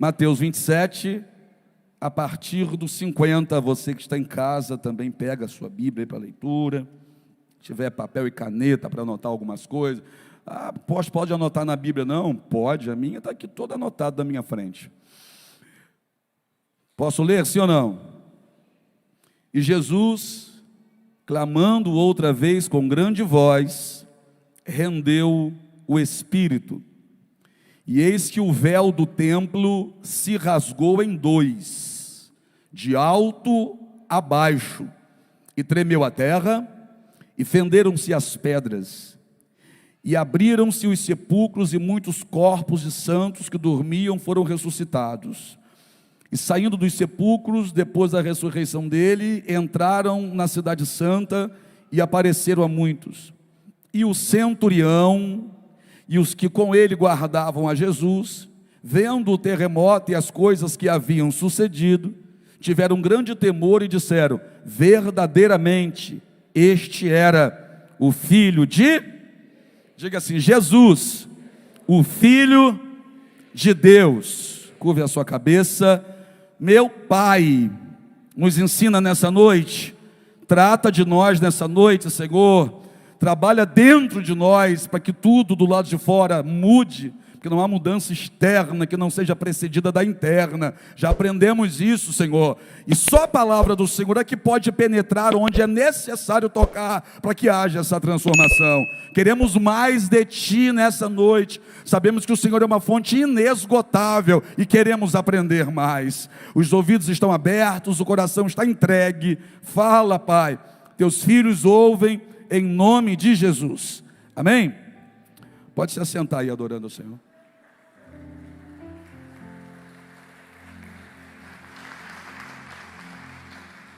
Mateus 27, a partir do 50, você que está em casa também pega a sua Bíblia para leitura. Se tiver papel e caneta para anotar algumas coisas. Pode anotar na Bíblia? Não, pode, a minha está aqui toda anotada da minha frente. Posso ler, sim ou não? E Jesus, clamando outra vez com grande voz, rendeu o Espírito. E eis que o véu do templo se rasgou em dois, de alto a baixo, e tremeu a terra, e fenderam-se as pedras, e abriram-se os sepulcros, e muitos corpos de santos que dormiam foram ressuscitados. E saindo dos sepulcros, depois da ressurreição dele, entraram na cidade santa, e apareceram a muitos. E o centurião e os que com ele guardavam a Jesus, vendo o terremoto e as coisas que haviam sucedido, tiveram grande temor e disseram: verdadeiramente, este era o Filho de... Diga assim: Jesus, o Filho de Deus. Curve a sua cabeça. Meu Pai, nos ensina nessa noite, trata de nós nessa noite, Senhor. Trabalha dentro de nós para que tudo do lado de fora mude, que não há mudança externa que não seja precedida da interna. Já aprendemos isso, Senhor, e só a palavra do Senhor é que pode penetrar onde é necessário tocar para que haja essa transformação. Queremos mais de Ti nessa noite. Sabemos que o Senhor é uma fonte inesgotável e queremos aprender mais. Os ouvidos estão abertos, o coração está entregue. Fala, Pai, Teus filhos ouvem em nome de Jesus, amém? Pode se assentar aí adorando o Senhor.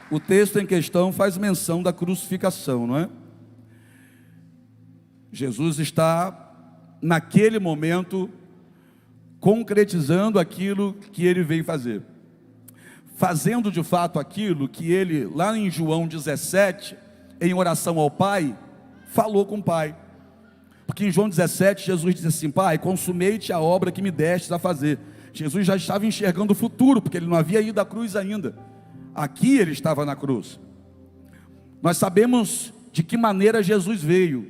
O texto em questão faz menção da crucificação, não é? Jesus está, naquele momento, concretizando aquilo que ele veio fazer, fazendo de fato aquilo que ele, lá em João 17, em oração ao Pai, falou com o Pai. Porque em João 17, Jesus diz assim: Pai, consumei-te a obra que me destes a fazer. Jesus já estava enxergando o futuro, porque ele não havia ido à cruz ainda. Aqui ele estava na cruz. Nós sabemos de que maneira Jesus veio,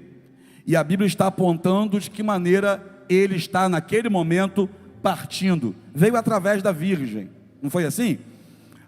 e a Bíblia está apontando de que maneira ele está naquele momento partindo. Veio através da Virgem, não foi assim?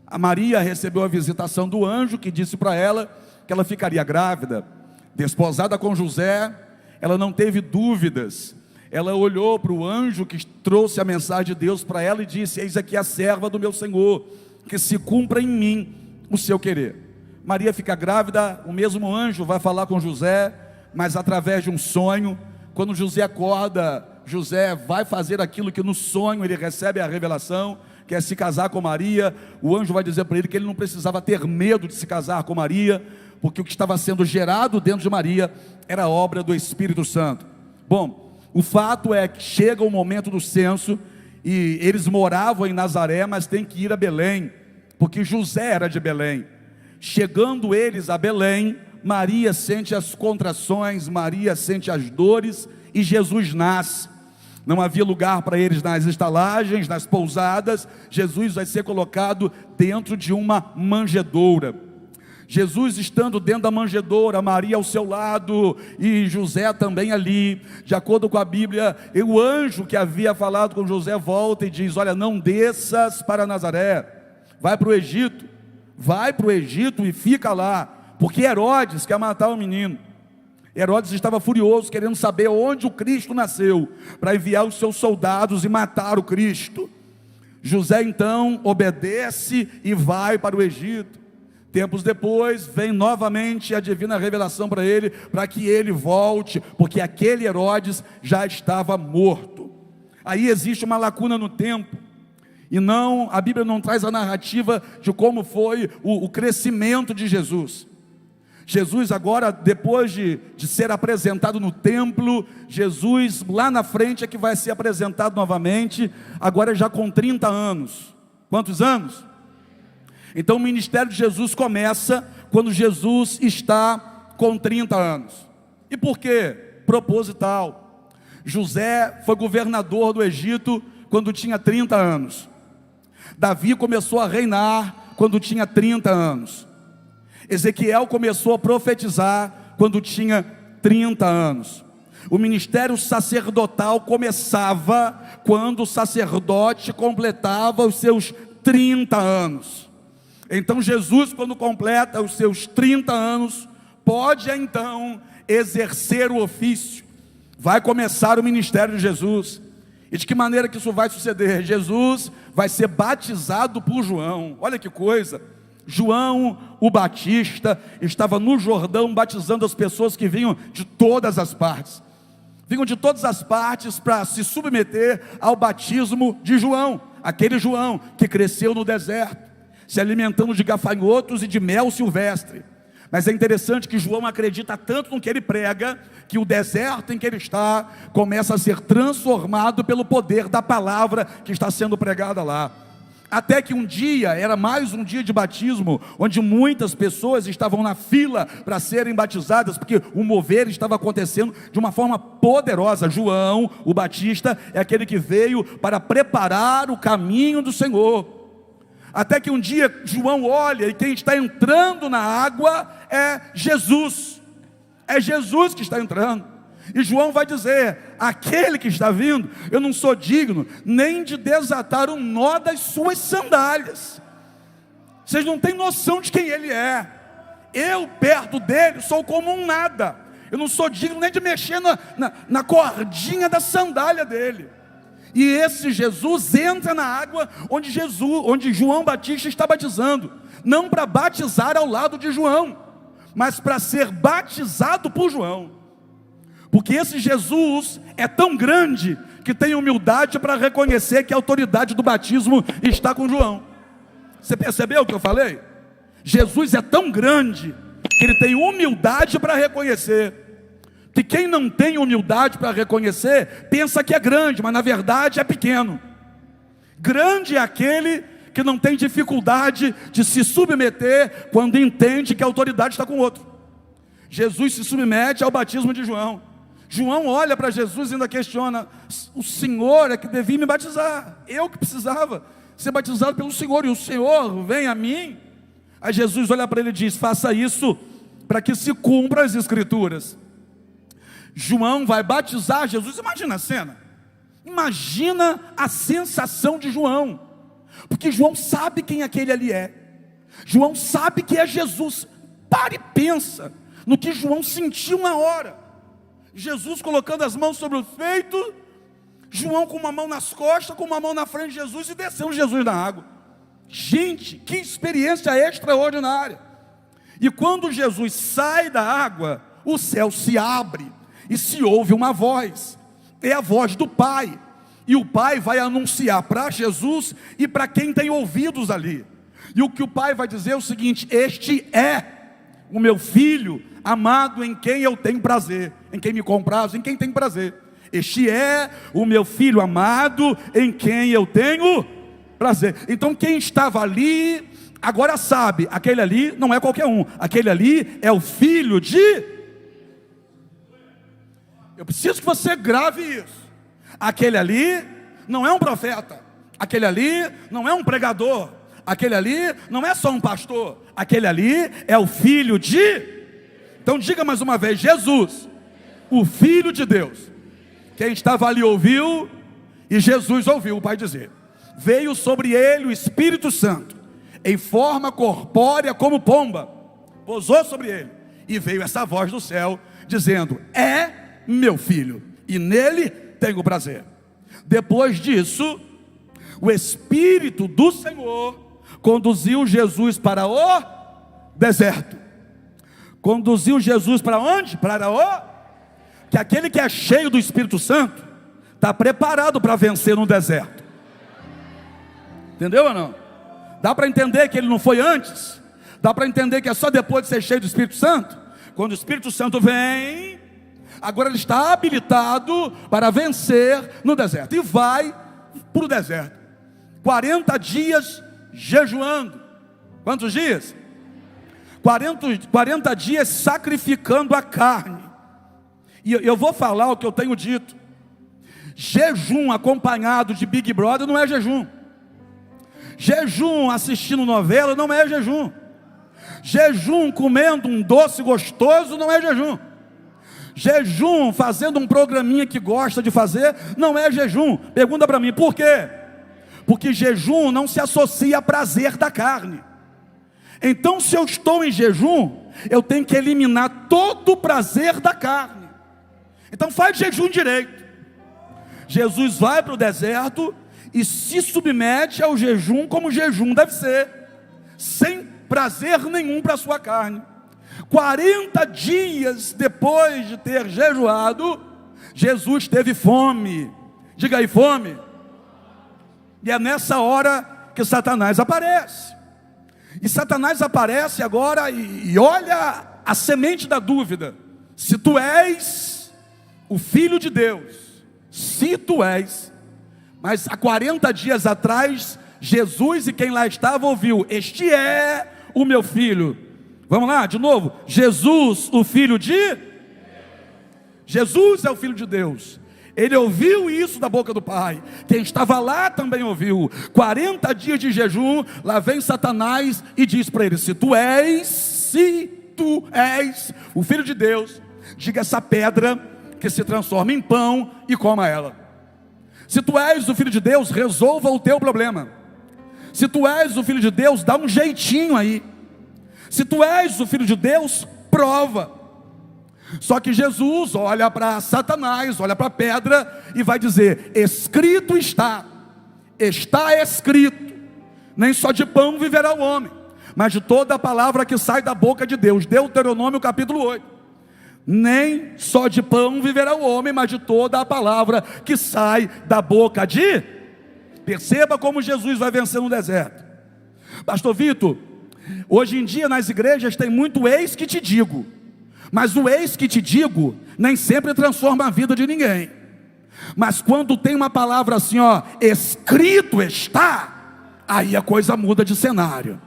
A Maria recebeu a visitação do anjo, que disse para ela que ela ficaria grávida, desposada com José. Ela não teve dúvidas, ela olhou para o anjo que trouxe a mensagem de Deus para ela e disse: eis aqui a serva do meu Senhor, que se cumpra em mim o seu querer. Maria fica grávida, o mesmo anjo vai falar com José, mas através de um sonho. Quando José acorda, José vai fazer aquilo que no sonho ele recebe a revelação, que é se casar com Maria. O anjo vai dizer para ele que ele não precisava ter medo de se casar com Maria, porque o que estava sendo gerado dentro de Maria era obra do Espírito Santo. Bom, o fato é que chega o momento do censo, e eles moravam em Nazaré, mas tem que ir a Belém, porque José era de Belém. Chegando eles a Belém, Maria sente as contrações, Maria sente as dores, e Jesus nasce. Não havia lugar para eles nas estalagens, nas pousadas. Jesus vai ser colocado dentro de uma manjedoura. Jesus estando dentro da manjedoura, Maria ao seu lado e José também ali. De acordo com a Bíblia, o anjo que havia falado com José volta e diz: olha, não desças para Nazaré, vai para o Egito, e fica lá, porque Herodes quer matar o menino. Herodes estava furioso, querendo saber onde o Cristo nasceu, para enviar os seus soldados e matar o Cristo. José então obedece e vai para o Egito. Tempos depois, vem novamente a divina revelação para ele, para que ele volte, porque aquele Herodes já estava morto. Aí existe uma lacuna no tempo, e a Bíblia não traz a narrativa de como foi o crescimento de Jesus. Jesus agora, depois de ser apresentado no templo, Jesus lá na frente é que vai ser apresentado novamente, agora já com 30 anos. Quantos anos? Então o ministério de Jesus começa quando Jesus está com 30 anos. E por quê? Proposital. José foi governador do Egito quando tinha 30 anos. Davi começou a reinar quando tinha 30 anos. Ezequiel começou a profetizar quando tinha 30 anos. O ministério sacerdotal começava quando o sacerdote completava os seus 30 anos. Então Jesus, quando completa os seus 30 anos, pode então exercer o ofício. Vai começar o ministério de Jesus. E de que maneira que isso vai suceder? Jesus vai ser batizado por João. Olha que coisa. João o Batista estava no Jordão batizando as pessoas que vinham de todas as partes. Vinham de todas as partes para se submeter ao batismo de João. Aquele João que cresceu no deserto, se alimentando de gafanhotos e de mel silvestre. Mas é interessante que João acredita tanto no que ele prega, que o deserto em que ele está começa a ser transformado pelo poder da palavra que está sendo pregada lá. Até que um dia, era mais um dia de batismo, onde muitas pessoas estavam na fila para serem batizadas, porque o mover estava acontecendo de uma forma poderosa. João, o Batista, é aquele que veio para preparar o caminho do Senhor. Até que um dia João olha e quem está entrando na água é Jesus. É Jesus que está entrando. E João vai dizer: aquele que está vindo, eu não sou digno nem de desatar um nó das suas sandálias. Vocês não têm noção de quem ele é. Eu perto dele sou como um nada. Eu não sou digno nem de mexer na cordinha da sandália dele. E esse Jesus entra na água onde João Batista está batizando, não para batizar ao lado de João, mas para ser batizado por João. Porque esse Jesus é tão grande que tem humildade para reconhecer que a autoridade do batismo está com João. Você percebeu o que eu falei? Jesus é tão grande que ele tem humildade para reconhecer. Que quem não tem humildade para reconhecer, pensa que é grande, mas na verdade é pequeno. Grande é aquele que não tem dificuldade de se submeter quando entende que a autoridade está com o outro. Jesus se submete ao batismo de João. João olha para Jesus e ainda questiona: o Senhor é que devia me batizar, eu que precisava ser batizado pelo Senhor, e o Senhor vem a mim? Aí Jesus olha para ele e diz: faça isso para que se cumpra as Escrituras. João vai batizar Jesus. Imagina a cena, imagina a sensação de João, porque João sabe quem aquele ali é, João sabe que é Jesus. Pare e pensa no que João sentiu na hora. Jesus colocando as mãos sobre o peito, João com uma mão nas costas, com uma mão na frente de Jesus e descendo Jesus na água. Gente, que experiência extraordinária. E quando Jesus sai da água, o céu se abre e se ouve uma voz. É a voz do Pai. E o Pai vai anunciar para Jesus e para quem tem ouvidos ali. E o que o Pai vai dizer é o seguinte: este é o meu filho amado, em quem eu tenho prazer, em quem me comprazo, em quem tem prazer. Este é o meu filho amado, em quem eu tenho prazer. Então quem estava ali, agora sabe, aquele ali não é qualquer um, aquele ali é o filho de... Eu preciso que você grave isso. Aquele ali não é um profeta, aquele ali não é um pregador, aquele ali não é só um pastor, aquele ali é o filho de... Então diga mais uma vez: Jesus, o Filho de Deus. Quem estava ali ouviu, e Jesus ouviu o Pai dizer. Veio sobre ele o Espírito Santo, em forma corpórea como pomba, pousou sobre ele, e veio essa voz do céu, dizendo: é meu filho, e nele tenho prazer. Depois disso, o Espírito do Senhor conduziu Jesus para o deserto. Conduziu Jesus para onde? Para o... Que aquele que é cheio do Espírito Santo está preparado para vencer no deserto. Entendeu ou não? Dá para entender que ele não foi antes? Dá para entender que é só depois de ser cheio do Espírito Santo? Quando o Espírito Santo vem, agora ele está habilitado para vencer no deserto. E vai para o deserto. 40 dias jejuando. Quantos dias? 40 dias sacrificando a carne. E eu vou falar o que eu tenho dito. Jejum acompanhado de Big Brother não é jejum. Jejum assistindo novela não é jejum. Jejum comendo um doce gostoso não é jejum. Jejum fazendo um programinha que gosta de fazer não é jejum. Pergunta para mim, por quê? Porque jejum não se associa a prazer da carne. Então, se eu estou em jejum, eu tenho que eliminar todo o prazer da carne. Então faz jejum direito. Jesus vai para o deserto e se submete ao jejum como jejum deve ser, sem prazer nenhum para a sua carne. 40 dias depois de ter jejuado, Jesus teve fome. Diga aí, fome. E é nessa hora que Satanás aparece. E Satanás aparece agora e olha a semente da dúvida. Se tu és o Filho de Deus, se tu és. Mas há 40 dias atrás, Jesus e quem lá estava ouviu: este é o meu filho. Vamos lá, de novo. Jesus, o Filho de? Jesus é o Filho de Deus. Ele ouviu isso da boca do Pai. Quem estava lá também ouviu. 40 dias de jejum, lá vem Satanás e diz para ele: se tu és o Filho de Deus, diga essa pedra que se transforma em pão e coma ela. Se tu és o Filho de Deus, resolva o teu problema. Se tu és o Filho de Deus, dá um jeitinho aí. Se tu és o Filho de Deus, prova. Só que Jesus olha para Satanás, olha para a pedra e vai dizer: escrito está escrito, nem só de pão viverá o homem, mas de toda a palavra que sai da boca de Deus. Deuteronômio capítulo 8. Nem só de pão viverá o homem, mas de toda a palavra que sai da boca de... Perceba como Jesus vai vencer no deserto. Pastor Vitor, hoje em dia nas igrejas tem muito eis que te digo. Mas o eis que te digo nem sempre transforma a vida de ninguém. Mas quando tem uma palavra assim, ó, escrito está, aí a coisa muda de cenário.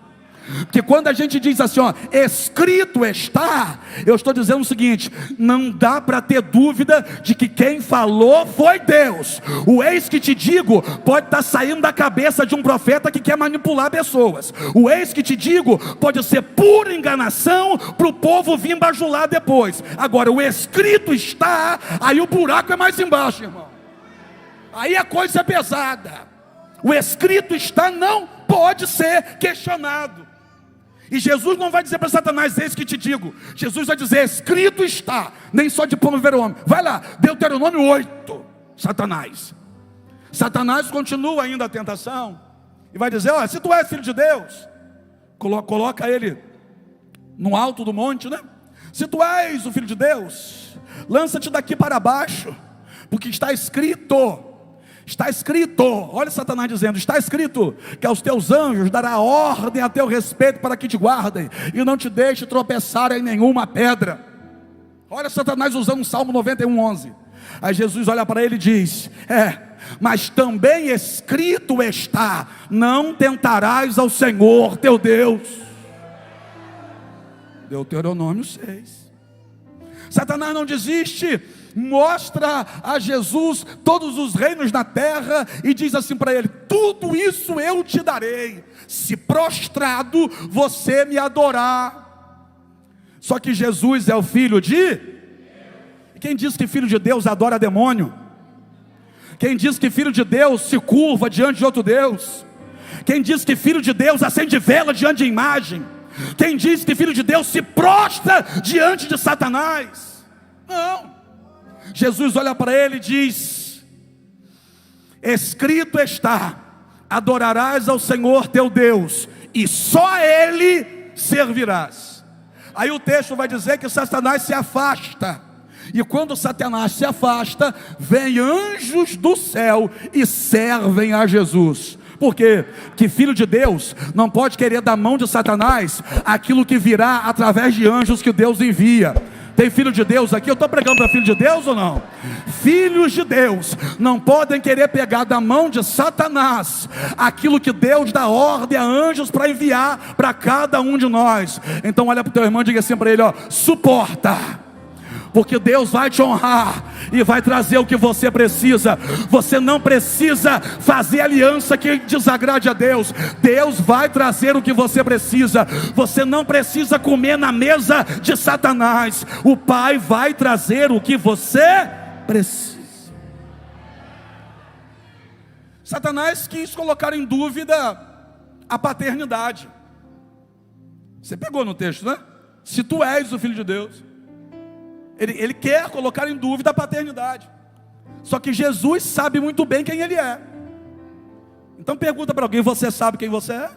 Porque quando a gente diz assim, ó, escrito está, eu estou dizendo o seguinte: não dá para ter dúvida de que quem falou foi Deus. O eis que te digo pode estar saindo da cabeça de um profeta que quer manipular pessoas. O eis que te digo pode ser pura enganação para o povo vir bajular depois. Agora, o escrito está, aí o buraco é mais embaixo, irmão. Aí a coisa é pesada. O escrito está não pode ser questionado. E Jesus não vai dizer para Satanás: eis que te digo. Jesus vai dizer: escrito está, nem só de pão viverá o homem. Vai lá, Deuteronômio 8. Satanás continua ainda a tentação e vai dizer: ó, se tu és filho de Deus, coloca ele no alto do monte, né? Se tu és o filho de Deus, lança-te daqui para baixo, porque está escrito, olha Satanás dizendo: está escrito que aos teus anjos dará ordem a teu respeito para que te guardem e não te deixe tropeçar em nenhuma pedra. Olha Satanás usando o Salmo 91:11. Aí Jesus olha para ele e diz: mas também escrito está, não tentarás ao Senhor teu Deus. Deuteronômio 6. Satanás não desiste, mostra a Jesus todos os reinos da terra e diz assim para ele: tudo isso eu te darei, se prostrado você me adorar. Só que Jesus é o filho de... Quem diz que filho de Deus adora demônio? Quem diz que filho de Deus se curva diante de outro Deus? Quem diz que filho de Deus acende vela diante de imagem? Quem diz que filho de Deus se prostra diante de Satanás? Não. Jesus olha para ele e diz: escrito está, adorarás ao Senhor teu Deus, e só a Ele servirás. Aí o texto vai dizer que Satanás se afasta. E quando Satanás se afasta, vem anjos do céu e servem a Jesus. Por quê? Porque filho de Deus não pode querer da mão de Satanás aquilo que virá através de anjos que Deus envia. Tem filho de Deus aqui? Eu estou pregando para filho de Deus ou não? Filhos de Deus não podem querer pegar da mão de Satanás aquilo que Deus dá ordem a anjos para enviar para cada um de nós. Então olha para o teu irmão e diga assim para ele: ó, suporta. porque Deus vai te honrar e vai trazer o que você precisa. Você não precisa fazer aliança que desagrade a Deus. Deus vai trazer o que você precisa. Você não precisa comer na mesa de Satanás. O Pai vai trazer o que você precisa. Satanás quis colocar em dúvida a paternidade. Você pegou no texto, né? Se tu és o Filho de Deus. Ele quer colocar em dúvida a paternidade. Só que Jesus sabe muito bem quem Ele é. Então pergunta para alguém: você sabe quem você é?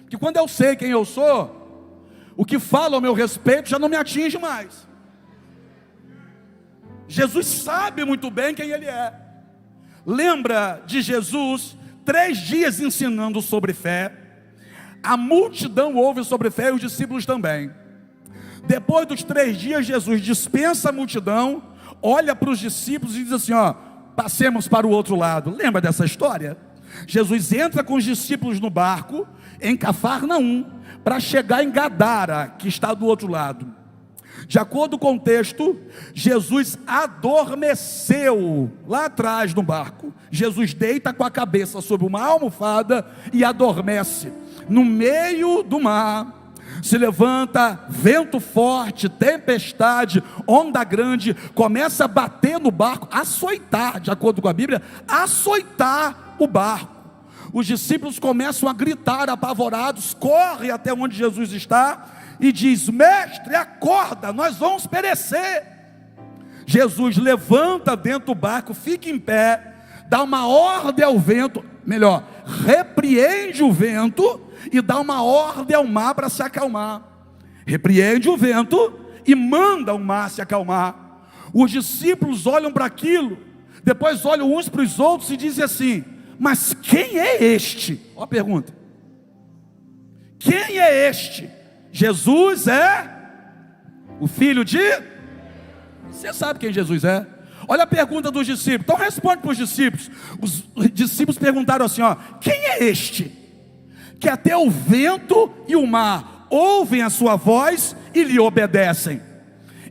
Porque quando eu sei quem eu sou, o que fala ao meu respeito já não me atinge mais. Jesus sabe muito bem quem Ele é. Lembra de Jesus 3 dias ensinando sobre fé. A multidão ouve sobre fé e os discípulos também. Depois dos 3 dias, Jesus dispensa a multidão, olha para os discípulos e diz assim: ó, passemos para o outro lado. Lembra dessa história? Jesus entra com os discípulos no barco em Cafarnaum para chegar em Gadara, que está do outro lado. De acordo com o texto, Jesus adormeceu lá atrás no barco. Jesus deita com a cabeça sobre uma almofada e adormece. No meio do mar se levanta vento forte, tempestade, onda grande, começa a bater no barco, açoitar, de acordo com a Bíblia, açoitar o barco. Os discípulos começam a gritar apavorados, correm até onde Jesus está e diz: mestre, acorda, nós vamos perecer. Jesus levanta dentro do barco, fica em pé, dá uma ordem ao vento, melhor, repreende o vento e dá uma ordem ao mar para se acalmar. Repreende o vento e manda o mar se acalmar. Os discípulos olham para aquilo, depois olham uns para os outros e dizem assim: mas quem é este? Olha a pergunta. Quem é este? Jesus é o Filho de... Você sabe quem Jesus é? Olha a pergunta dos discípulos. Então responde para os discípulos. Os discípulos perguntaram assim, ó: quem é este? Que até o vento e o mar ouvem a sua voz e lhe obedecem.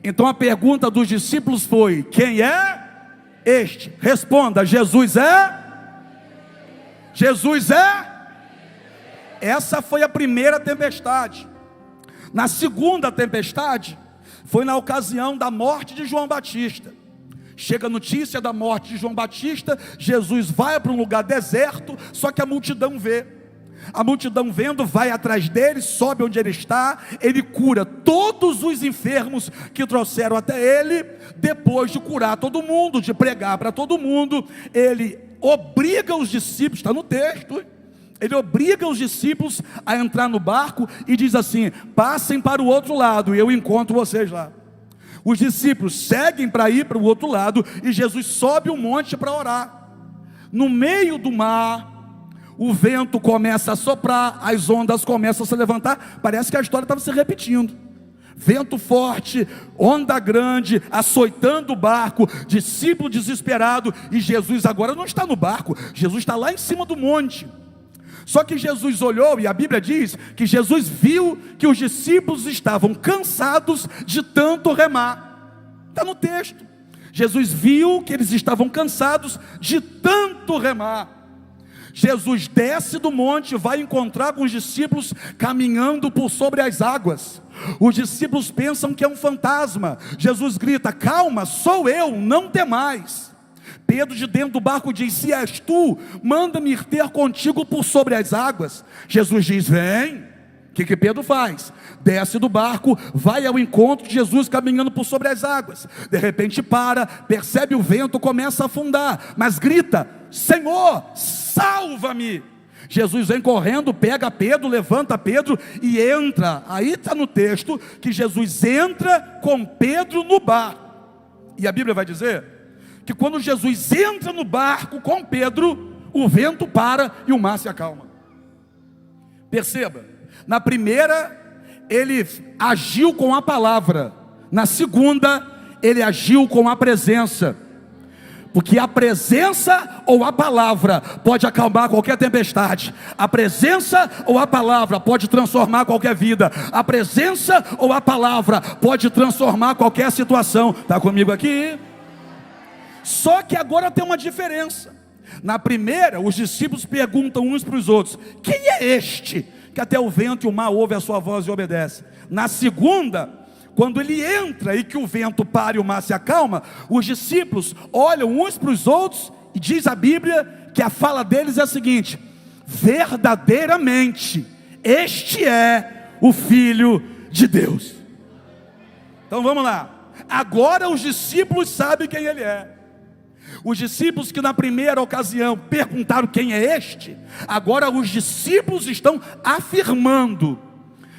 Então a pergunta dos discípulos foi: quem é este? Responda: Jesus é? Jesus é? Essa foi a primeira tempestade. Na segunda tempestade, foi na ocasião da morte de João Batista. Chega a notícia da morte de João Batista, Jesus vai para um lugar deserto, só que a multidão vê. A multidão vendo, vai atrás dele, sobe onde ele está, ele cura todos os enfermos que trouxeram até ele. Depois de curar todo mundo, de pregar para todo mundo, ele obriga os discípulos, está no texto, ele obriga os discípulos a entrar no barco e diz assim: passem para o outro lado e eu encontro vocês lá. Os discípulos seguem para ir para o outro lado e Jesus sobe um monte para orar. No meio do mar, o vento começa a soprar, as ondas começam a se levantar. Parece que a história estava se repetindo. Vento forte, onda grande, açoitando o barco, discípulo desesperado. E Jesus agora não está no barco, Jesus está lá em cima do monte. Só que Jesus olhou, e a Bíblia diz que Jesus viu que os discípulos estavam cansados de tanto remar. Está no texto. Jesus viu que eles estavam cansados de tanto remar. Jesus desce do monte, vai encontrar com os discípulos caminhando por sobre as águas. Os discípulos pensam que é um fantasma. Jesus grita: calma, sou eu, não temais. Pedro, de dentro do barco, diz: se és tu, manda-me ir ter contigo por sobre as águas. Jesus diz: vem. O que Pedro faz? Desce do barco, vai ao encontro de Jesus caminhando por sobre as águas. De repente para, percebe o vento, começa a afundar, mas grita: Senhor, salva-me. Jesus vem correndo, pega Pedro, levanta Pedro e entra. Aí está no texto que Jesus entra com Pedro no barco. E a Bíblia vai dizer que quando Jesus entra no barco com Pedro, o vento para e o mar se acalma. Perceba, na primeira ele agiu com a palavra, na segunda ele agiu com a presença. Porque a presença ou a palavra pode acalmar qualquer tempestade. A presença ou a palavra pode transformar qualquer vida. A presença ou a palavra pode transformar qualquer situação. Está comigo aqui? Só que agora tem uma diferença. Na primeira, os discípulos perguntam uns para os outros: quem é este que até o vento e o mar ouvem a sua voz e obedece? Na segunda, quando ele entra e que o vento para e o mar se acalma, os discípulos olham uns para os outros e diz a Bíblia que a fala deles é a seguinte: verdadeiramente este é o Filho de Deus. Então vamos lá. Agora os discípulos sabem quem ele é. Os discípulos que na primeira ocasião perguntaram quem é este, agora os discípulos estão afirmando: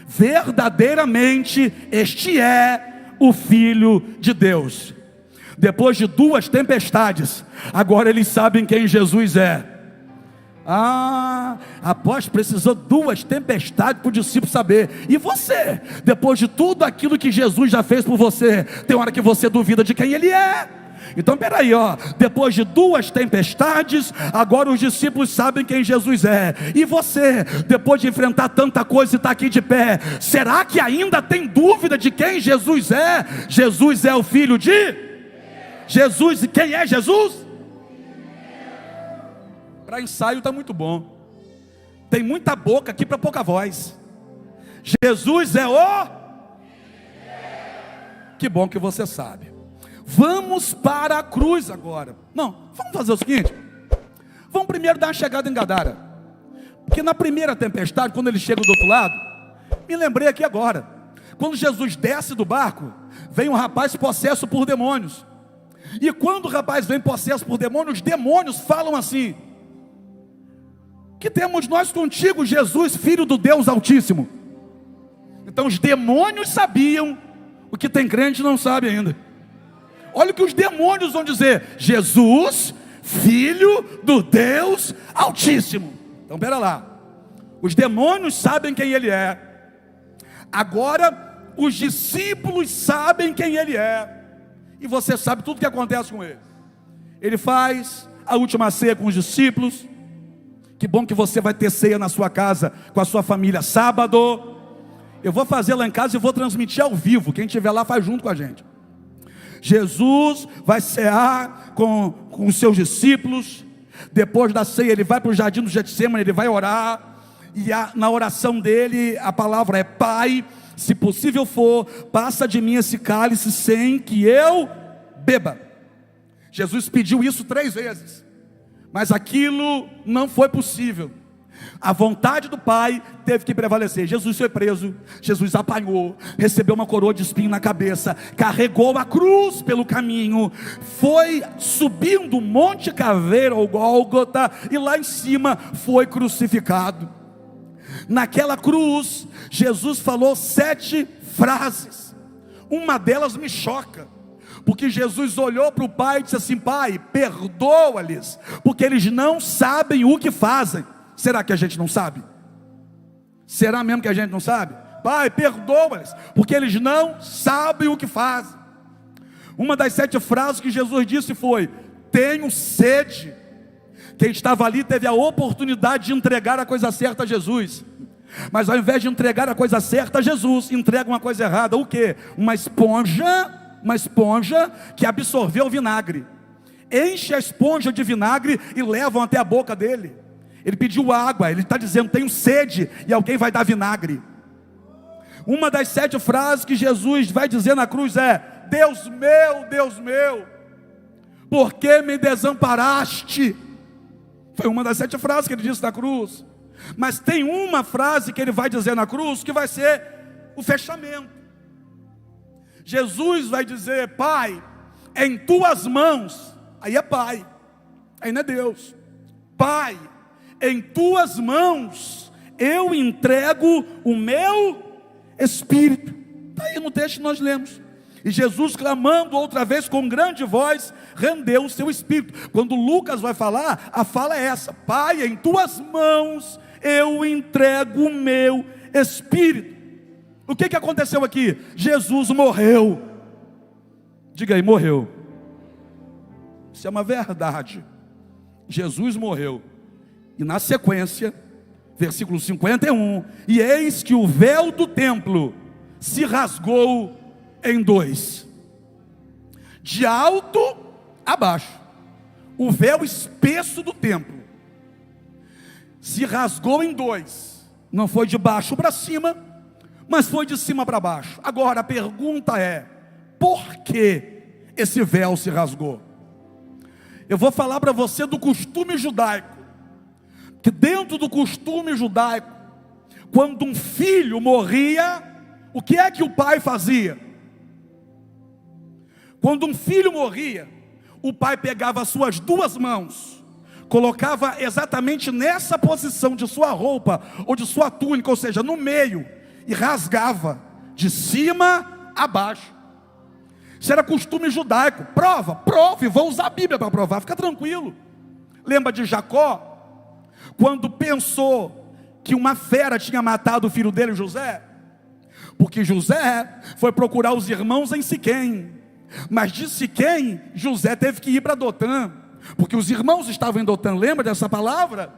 verdadeiramente este é o Filho de Deus. Depois de 2 tempestades, agora eles sabem quem Jesus é. Após precisou 2 tempestades para o discípulo saber. E você, depois de tudo aquilo que Jesus já fez por você, tem hora que você duvida de quem ele é. Então peraí, depois de 2 tempestades, agora os discípulos sabem quem Jesus é. E você, depois de enfrentar tanta coisa e está aqui de pé, será que ainda tem dúvida de quem Jesus é? Jesus é o Filho de Jesus. E quem é Jesus? Para ensaio está muito bom. Tem muita boca aqui para pouca voz. Jesus é o... Que bom que você sabe. Vamos para a cruz agora. Não, vamos fazer o seguinte. Vamos primeiro dar uma chegada em Gadara. Porque na primeira tempestade, quando ele chega do outro lado, me lembrei aqui agora, quando Jesus desce do barco, vem um rapaz possesso por demônios. E quando o rapaz vem possesso por demônios, os demônios falam assim: que temos nós contigo, Jesus, Filho do Deus Altíssimo. Então os demônios sabiam o que tem crente e não sabe ainda. Olha o que os demônios vão dizer: Jesus, Filho do Deus Altíssimo. Então pera lá, os demônios sabem quem ele é. Agora os discípulos sabem quem ele é. E você sabe tudo o que acontece com ele. Ele faz a última ceia com os discípulos. Que bom que você vai ter ceia na sua casa com a sua família sábado. Eu vou fazer lá em casa e vou transmitir ao vivo. Quem estiver lá faz junto com a gente. Jesus vai cear com os seus discípulos. Depois da ceia ele vai para o jardim do Getsêmani, ele vai orar. E na oração dele a palavra é: Pai, se possível for, passa de mim esse cálice sem que eu beba. Jesus pediu isso 3 vezes, mas aquilo não foi possível. A vontade do Pai teve que prevalecer. Jesus foi preso, Jesus apanhou, recebeu uma coroa de espinho na cabeça, carregou a cruz pelo caminho, foi subindo o Monte Caveira ou Gólgota, e lá em cima foi crucificado. Naquela cruz, Jesus falou 7 frases. Uma delas me choca, porque Jesus olhou para o Pai e disse assim: Pai, perdoa-lhes, porque eles não sabem o que fazem. Será que a gente não sabe? Será mesmo que a gente não sabe? Pai, perdoa-lhes, porque eles não sabem o que fazem. Uma das 7 frases que Jesus disse foi: tenho sede. Quem estava ali teve a oportunidade de entregar a coisa certa a Jesus, mas ao invés de entregar a coisa certa a Jesus, entrega uma coisa errada. O quê? Uma esponja que absorveu o vinagre. Enche a esponja de vinagre e levam até a boca dele. Ele pediu água, ele está dizendo: tenho sede, e alguém vai dar vinagre. Uma das 7 frases que Jesus vai dizer na cruz é: Deus meu, por que me desamparaste? Foi uma das 7 frases que ele disse na cruz. Mas tem uma frase que ele vai dizer na cruz que vai ser o fechamento. Jesus vai dizer: Pai, em tuas mãos. Aí é Pai, aí não é Deus. Pai, em tuas mãos eu entrego o meu espírito. Está aí no texto que nós lemos. E Jesus, clamando outra vez com grande voz, rendeu o seu espírito. Quando Lucas vai falar, a fala é essa: Pai, em tuas mãos eu entrego o meu espírito. O que aconteceu aqui? Jesus morreu. Diga aí, morreu. Isso é uma verdade. Jesus morreu. E na sequência, versículo 51, e eis que o véu do templo se rasgou em dois, de alto a baixo. O véu espesso do templo se rasgou em dois. Não foi de baixo para cima, mas foi de cima para baixo. Agora a pergunta é: por que esse véu se rasgou? Eu vou falar para você do costume judaico, que dentro do costume judaico, quando um filho morria, o que é que o pai fazia? Quando um filho morria, o pai pegava as suas duas mãos, colocava exatamente nessa posição de sua roupa, ou de sua túnica, ou seja, no meio, e rasgava, de cima a baixo. Isso era costume judaico. Prove, vou usar a Bíblia para provar, fica tranquilo. Lembra de Jacó? Quando pensou que uma fera tinha matado o filho dele, José? Porque José foi procurar os irmãos em Siquém, mas de Siquém, José teve que ir para Dotã, porque os irmãos estavam em Dotã. Lembra dessa palavra?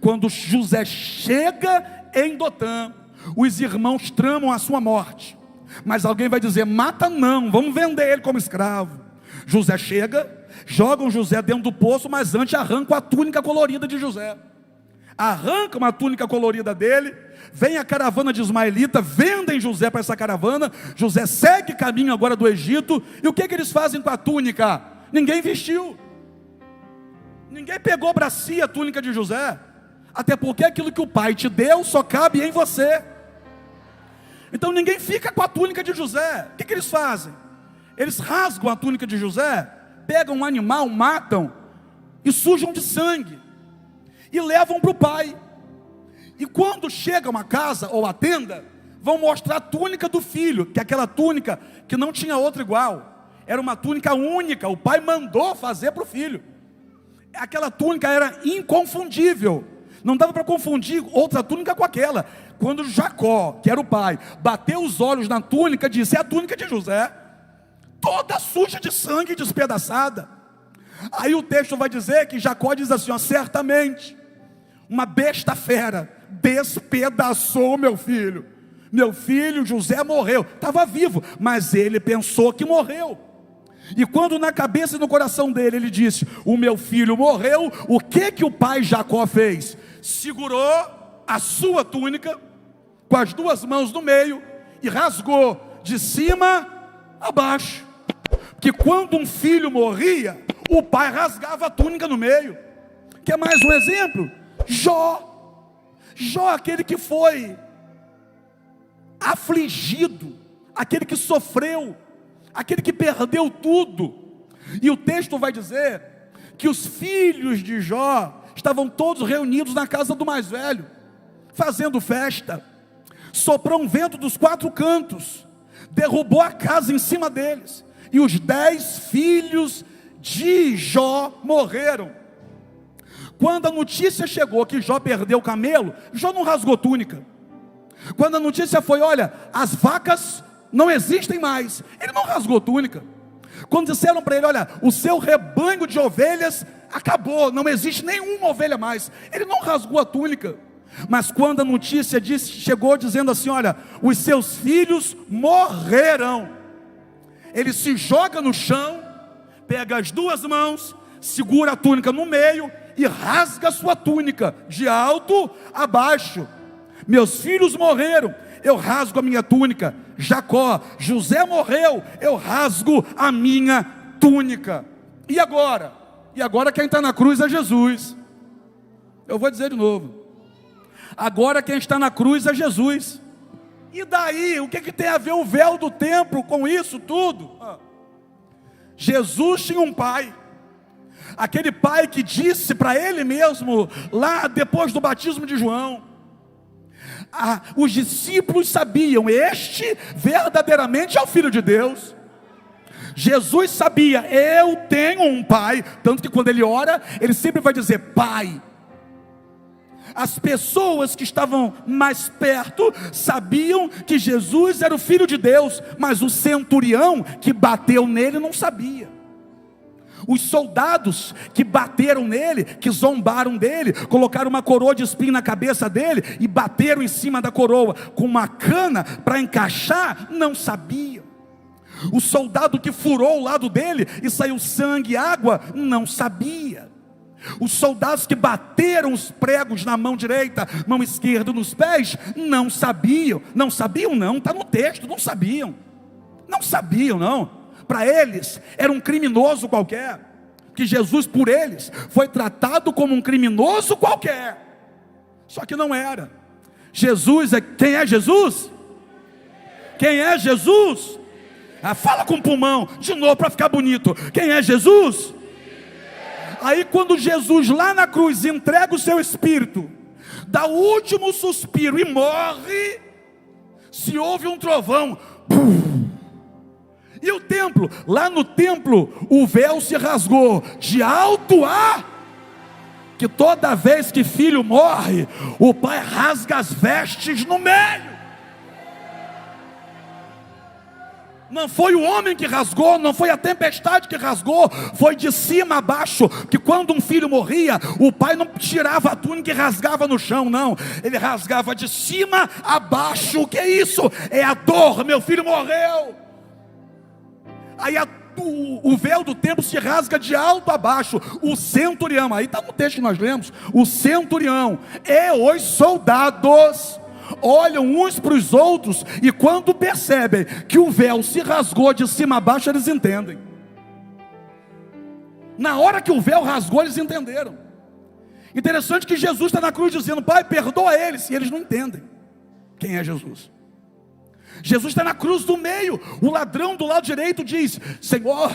Quando José chega em Dotã, os irmãos tramam a sua morte, mas alguém vai dizer: mata não, vamos vender ele como escravo. José chega, jogam José dentro do poço, mas antes arrancam a túnica colorida de José. Arrancam a túnica colorida dele, vem a caravana de ismaelita, vendem José para essa caravana. José segue caminho agora do Egito, e o que eles fazem com a túnica? Ninguém vestiu, ninguém pegou para si a túnica de José, até porque aquilo que o pai te deu só cabe em você. Então ninguém fica com a túnica de José. O que eles fazem? Eles rasgam a túnica de José, pegam um animal, matam e sujam de sangue e levam para o pai. E quando chegam à casa ou à tenda, vão mostrar a túnica do filho, que é aquela túnica que não tinha outra igual, era uma túnica única, o pai mandou fazer para o filho. Aquela túnica era inconfundível, não dava para confundir outra túnica com aquela. Quando Jacó, que era o pai, bateu os olhos na túnica, disse: é a túnica de José, toda suja de sangue, despedaçada. Aí o texto vai dizer que Jacó diz assim: ó, certamente uma besta fera despedaçou meu filho. Meu filho José morreu, estava vivo, mas ele pensou que morreu. E quando na cabeça e no coração dele ele disse: o meu filho morreu, o que o pai Jacó fez? Segurou a sua túnica com as duas mãos no meio e rasgou de cima a baixo. Porque quando um filho morria, o pai rasgava a túnica no meio. Quer mais um exemplo? Jó, aquele que foi afligido, aquele que sofreu, aquele que perdeu tudo. E o texto vai dizer que os filhos de Jó estavam todos reunidos na casa do mais velho, fazendo festa. Soprou um vento dos quatro cantos, derrubou a casa em cima deles, e os 10 filhos de Jó morreram. Quando a notícia chegou que Jó perdeu o camelo, Jó não rasgou túnica. Quando a notícia foi: olha, as vacas não existem mais, ele não rasgou túnica. Quando disseram para ele: olha, o seu rebanho de ovelhas acabou, não existe nenhuma ovelha mais, ele não rasgou a túnica. Mas quando a notícia chegou dizendo assim: olha, os seus filhos morreram, ele se joga no chão, pega as duas mãos, segura a túnica no meio e rasga a sua túnica de alto a baixo. Meus filhos morreram, eu rasgo a minha túnica. José morreu, eu rasgo a minha túnica. E agora? E agora quem está na cruz é Jesus. Eu vou dizer de novo: agora quem está na cruz é Jesus. E daí, o que tem a ver o véu do templo com isso tudo? Jesus tinha um pai, aquele pai que disse para ele mesmo, lá depois do batismo de João, os discípulos sabiam: este verdadeiramente é o Filho de Deus. Jesus sabia: eu tenho um pai. Tanto que quando ele ora, ele sempre vai dizer: Pai. As pessoas que estavam mais perto sabiam que Jesus era o Filho de Deus, mas o centurião que bateu nele não sabia. Os soldados que bateram nele, que zombaram dele, colocaram uma coroa de espinho na cabeça dele e bateram em cima da coroa com uma cana para encaixar, não sabiam. O soldado que furou o lado dele e saiu sangue e água, não sabia. Os soldados que bateram os pregos na mão direita, mão esquerda nos pés, não sabiam. Não sabiam não, está no texto, não sabiam. Não sabiam não. Para eles era um criminoso qualquer, que Jesus por eles foi tratado como um criminoso qualquer, só que não era. Jesus quem é Jesus? Quem é Jesus? Fala com o pulmão, de novo para ficar bonito. Quem é Jesus? Aí quando Jesus lá na cruz entrega o seu espírito, dá o último suspiro e morre, se ouve um trovão, e o templo, lá no templo, o véu se rasgou, de alto a, que toda vez que filho morre, o pai rasga as vestes no meio. Não foi o homem que rasgou, não foi a tempestade que rasgou, foi de cima a baixo, que quando um filho morria, o pai não tirava a túnica e rasgava no chão, não, ele rasgava de cima a baixo. O que é isso? É a dor, meu filho morreu. Aí o véu do templo se rasga de alto a baixo. O centurião, aí está no texto que nós lemos, o centurião e os soldados olham uns para os outros, e quando percebem que o véu se rasgou de cima a baixo, eles entendem. Na hora que o véu rasgou, eles entenderam. Interessante que Jesus está na cruz dizendo: Pai, perdoa eles, e eles não entendem quem é Jesus. Jesus está na cruz do meio. O ladrão do lado direito diz: Senhor,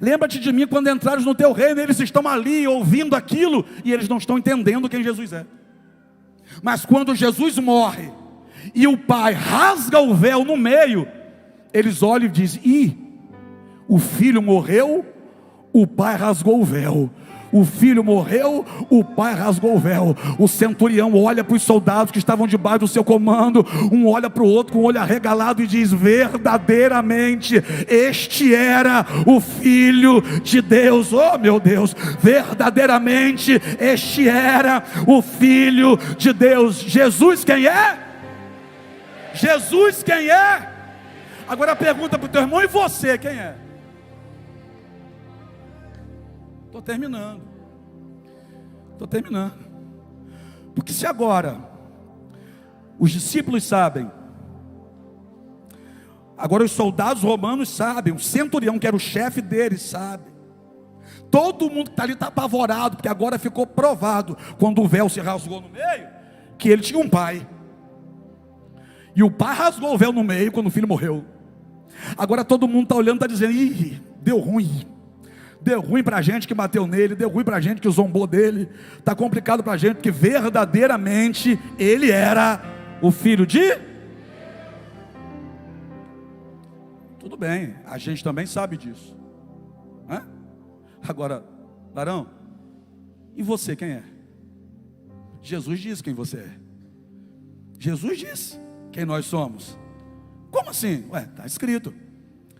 lembra-te de mim quando entrares no teu reino. Eles estão ali ouvindo aquilo e eles não estão entendendo quem Jesus é. Mas quando Jesus morre e o pai rasga o véu no meio, eles olham e dizem: o filho morreu, o pai rasgou o véu. O filho morreu, o pai rasgou o véu. O centurião olha para os soldados que estavam debaixo do seu comando, um olha para o outro com o olho arregalado e diz: verdadeiramente este era o Filho de Deus. Oh meu Deus, verdadeiramente este era o Filho de Deus. Jesus quem é? Jesus quem é? Agora pergunta para o teu irmão: e você quem é? Estou terminando. Porque se agora os discípulos sabem, agora os soldados romanos sabem, o centurião que era o chefe deles sabe, todo mundo que está ali está apavorado, porque agora ficou provado, quando o véu se rasgou no meio, que ele tinha um pai, e o pai rasgou o véu no meio quando o filho morreu. Agora todo mundo está olhando e está dizendo: ih, deu ruim. Deu ruim para a gente que bateu nele, deu ruim para a gente que zombou dele, está complicado para a gente, porque verdadeiramente ele era o Filho de... Tudo bem, a gente também sabe disso. Agora, Larão, e você quem é? Jesus disse quem você é. Jesus disse quem nós somos. Como assim? Está escrito.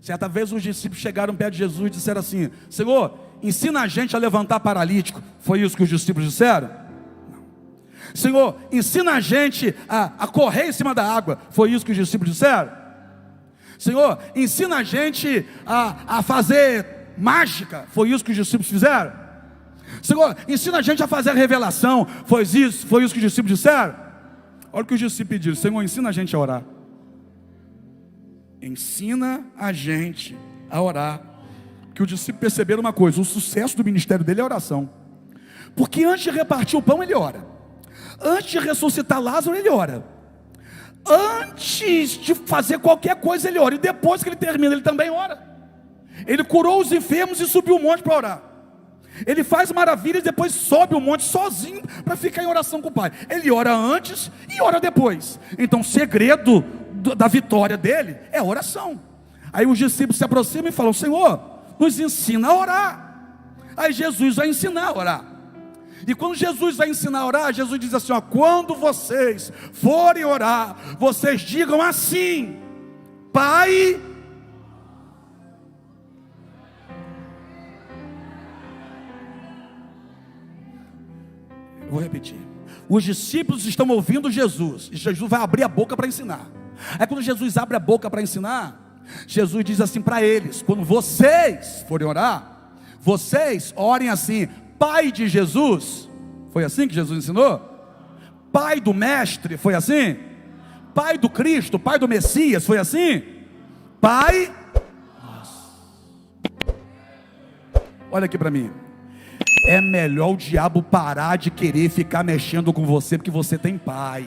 Certa vez os discípulos chegaram perto de Jesus e disseram assim: Senhor, ensina a gente a levantar paralítico. Foi isso que os discípulos disseram? Não. Senhor, ensina a gente a correr em cima da água. Foi isso que os discípulos disseram? Senhor, ensina a gente a fazer mágica. Foi isso que os discípulos fizeram? Senhor, ensina a gente a fazer a revelação. Foi isso que os discípulos disseram? Olha o que os discípulos pediram: Senhor, ensina a gente a orar. Ensina a gente a orar. Que os discípulos perceberam uma coisa: o sucesso do ministério dele é a oração. Porque antes de repartir o pão ele ora, antes de ressuscitar Lázaro ele ora, antes de fazer qualquer coisa ele ora, e depois que ele termina ele também ora. Ele curou os enfermos e subiu o monte para orar. Ele faz maravilhas e depois sobe o monte sozinho para ficar em oração com o Pai. Ele ora antes e ora depois. Então o segredo da vitória dele é a oração. Aí os discípulos se aproximam e falam: Senhor, nos ensina a orar. Aí Jesus vai ensinar a orar. E quando Jesus vai ensinar a orar, Jesus diz assim: quando vocês forem orar, vocês digam assim: Pai. Vou repetir. Os discípulos estão ouvindo Jesus, e Jesus vai abrir a boca para ensinar. Aí quando Jesus abre a boca para ensinar, Jesus diz assim para eles: quando vocês forem orar, vocês orem assim: Pai de Jesus. Foi assim que Jesus ensinou? Pai do Mestre, foi assim? Pai do Cristo, Pai do Messias, foi assim? Pai. Olha aqui para mim. É melhor o diabo parar de querer ficar mexendo com você, porque você tem pai.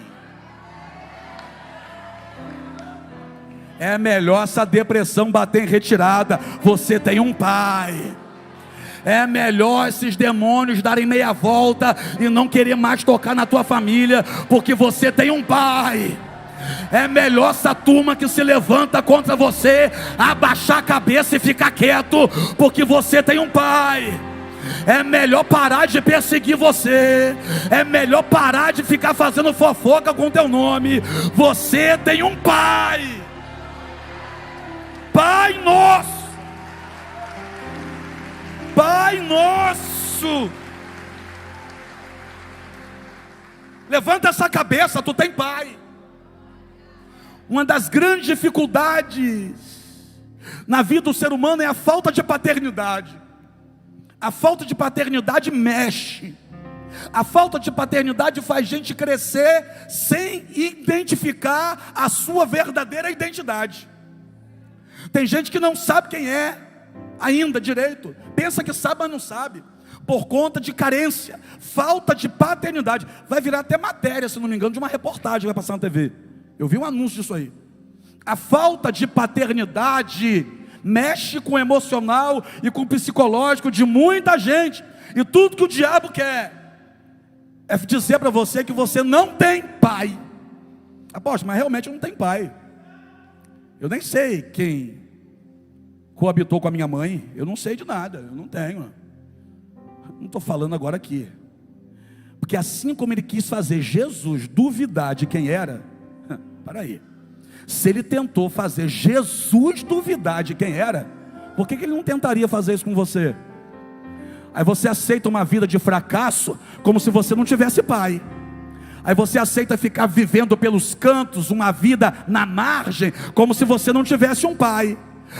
É melhor essa depressão bater em retirada, você tem um pai. É melhor esses demônios darem meia volta e não querer mais tocar na tua família, porque você tem um pai. É melhor essa turma que se levanta contra você abaixar a cabeça e ficar quieto, porque você tem um pai. É melhor parar de perseguir você. É melhor parar de ficar fazendo fofoca com o teu nome. Você tem um pai. Pai nosso. Pai nosso. Levanta essa cabeça, tu tem pai. Uma das grandes dificuldades na vida do ser humano é a falta de paternidade. A falta de paternidade mexe. A falta de paternidade faz gente crescer sem identificar a sua verdadeira identidade. Tem gente que não sabe quem é ainda direito. Pensa que sabe, mas não sabe. Por conta de carência, falta de paternidade. Vai virar até matéria, se não me engano, de uma reportagem que vai passar na TV. Eu vi um anúncio disso aí. A falta de paternidade mexe com o emocional e com o psicológico de muita gente. E tudo que o diabo quer é dizer para você que você não tem pai. Apóstolo, mas realmente eu não tenho pai. Eu nem sei quem coabitou com a minha mãe. Eu não sei de nada, eu não tenho. Não estou falando agora aqui. Porque assim como ele quis fazer Jesus duvidar de quem era, para aí. Se ele tentou fazer Jesus duvidar de quem era, por que ele não tentaria fazer isso com você? Aí você aceita uma vida de fracasso, como se você não tivesse pai. Aí você aceita ficar vivendo pelos cantos, uma vida na margem, como se você não tivesse um pai.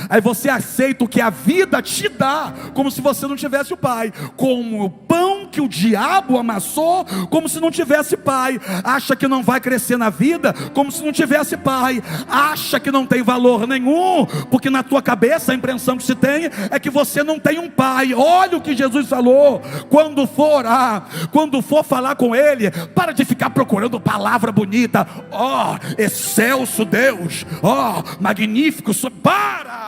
Aí você aceita o que a vida te dá, como se você não tivesse o pai, como o pão que o diabo amassou, como se não tivesse pai. Acha que não vai crescer na vida, como se não tivesse pai. Acha que não tem valor nenhum, porque na tua cabeça a impressão que se tem é que você não tem um pai. Olha o que Jesus falou: quando for orar, quando for falar com ele, para de ficar procurando palavra bonita. Ó, excelso Deus, ó, magnífico, para.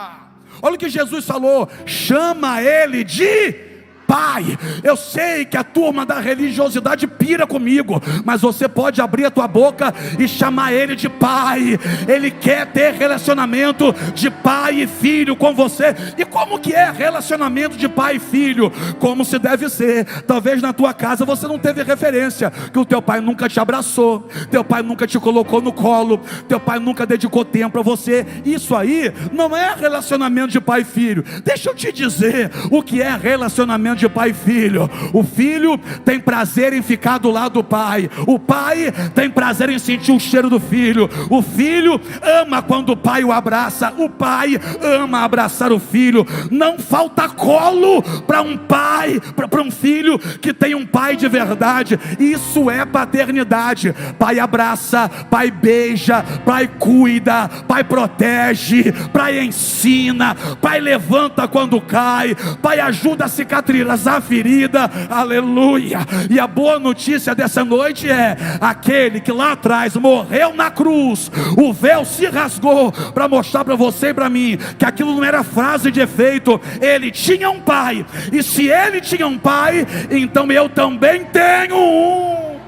Olha o que Jesus falou: chama ele de pai. Eu sei que a turma da religiosidade pira comigo, mas você pode abrir a tua boca e chamar ele de pai. Ele quer ter relacionamento de pai e filho com você. E como que é relacionamento de pai e filho? Como se deve ser. Talvez na tua casa você não teve referência, que o teu pai nunca te abraçou, teu pai nunca te colocou no colo, teu pai nunca dedicou tempo a você. Isso aí não é relacionamento de pai e filho. Deixa eu te dizer o que é relacionamento de pai e filho. O filho tem prazer em ficar do lado do pai. O pai tem prazer em sentir o cheiro do filho. O filho ama quando o pai o abraça. O pai ama abraçar o filho. Não falta colo para um pai, para um filho que tem um pai de verdade. Isso é paternidade. Pai abraça, pai beija, pai cuida, pai protege, pai ensina, pai levanta quando cai, pai ajuda a cicatrizar a ferida. Aleluia. E a boa notícia dessa noite é: aquele que lá atrás morreu na cruz, o véu se rasgou para mostrar para você e para mim que aquilo não era frase de efeito. Ele tinha um pai, e se ele tinha um pai, então eu também tenho um.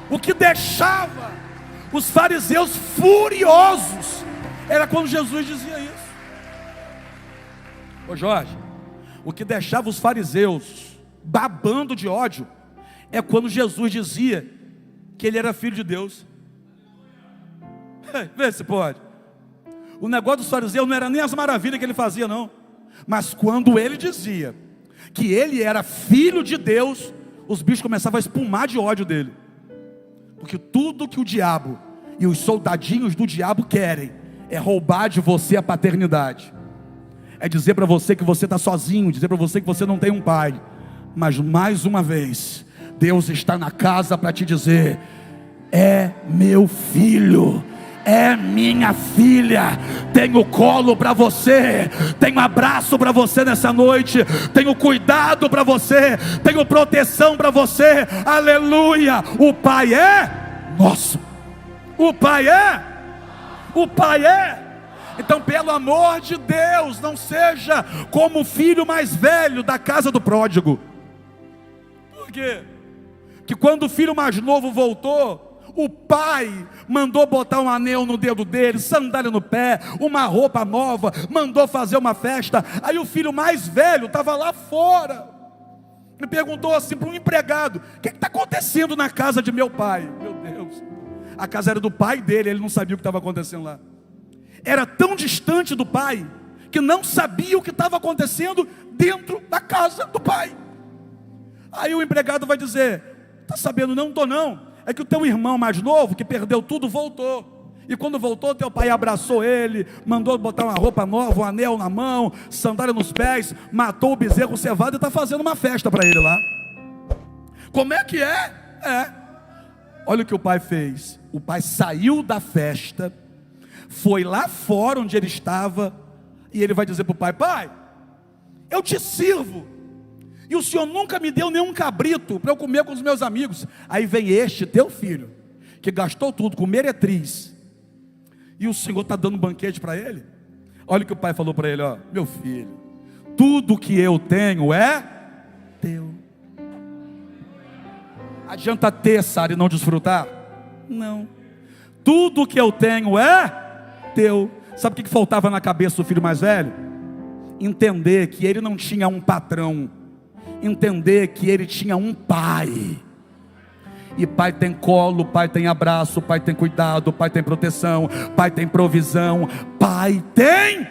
O que deixava os fariseus furiosos era quando Jesus dizia isso. Ô Jorge, o que deixava os fariseus babando de ódio é quando Jesus dizia que ele era filho de Deus. Vê se pode. O negócio dos fariseus não era nem as maravilhas que ele fazia, não. Mas quando ele dizia que ele era filho de Deus, os bichos começavam a espumar de ódio dele. Porque tudo que o diabo e os soldadinhos do diabo querem é roubar de você a paternidade. É dizer para você que você está sozinho, dizer para você que você não tem um pai. Mas mais uma vez, Deus está na casa para te dizer: é meu filho, é minha filha. Tenho colo para você, tenho abraço para você nessa noite, tenho cuidado para você, tenho proteção para você. Aleluia! O Pai é nosso. O Pai é. O Pai é. Então, pelo amor de Deus, não seja como o filho mais velho da casa do pródigo. Por quê? Que quando o filho mais novo voltou, o pai mandou botar um anel no dedo dele, sandália no pé, uma roupa nova, mandou fazer uma festa. Aí o filho mais velho estava lá fora e perguntou assim para um empregado: o que está acontecendo na casa de meu pai? Meu Deus, a casa era do pai dele, ele não sabia o que estava acontecendo lá. Era tão distante do pai, que não sabia o que estava acontecendo dentro da casa do pai. Aí o empregado vai dizer: está sabendo? Não estou não. É que o teu irmão mais novo, que perdeu tudo, voltou. E quando voltou, teu pai abraçou ele, mandou botar uma roupa nova, um anel na mão, sandália nos pés, matou o bezerro cevado e está fazendo uma festa para ele lá. Como é que é? Olha o que o pai fez. O pai saiu da festa, foi lá fora onde ele estava, e ele vai dizer para o pai: pai, eu te sirvo, e o senhor nunca me deu nenhum cabrito para eu comer com os meus amigos. Aí vem este teu filho, que gastou tudo com meretriz, e o senhor está dando banquete para ele. Olha o que o pai falou para ele: ó, meu filho, tudo que eu tenho é teu. Adianta ter, Sara, e não desfrutar? Não. Tudo que eu tenho é teu. Sabe o que faltava na cabeça do filho mais velho? Entender que ele não tinha um patrão, entender que ele tinha um pai. E pai tem colo, pai tem abraço, pai tem cuidado, pai tem proteção, pai tem provisão, pai tem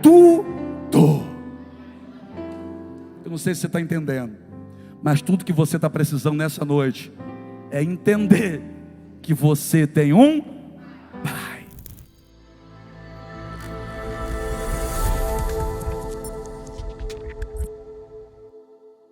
tudo. Eu não sei se você está entendendo, mas tudo que você está precisando nessa noite é entender que você tem um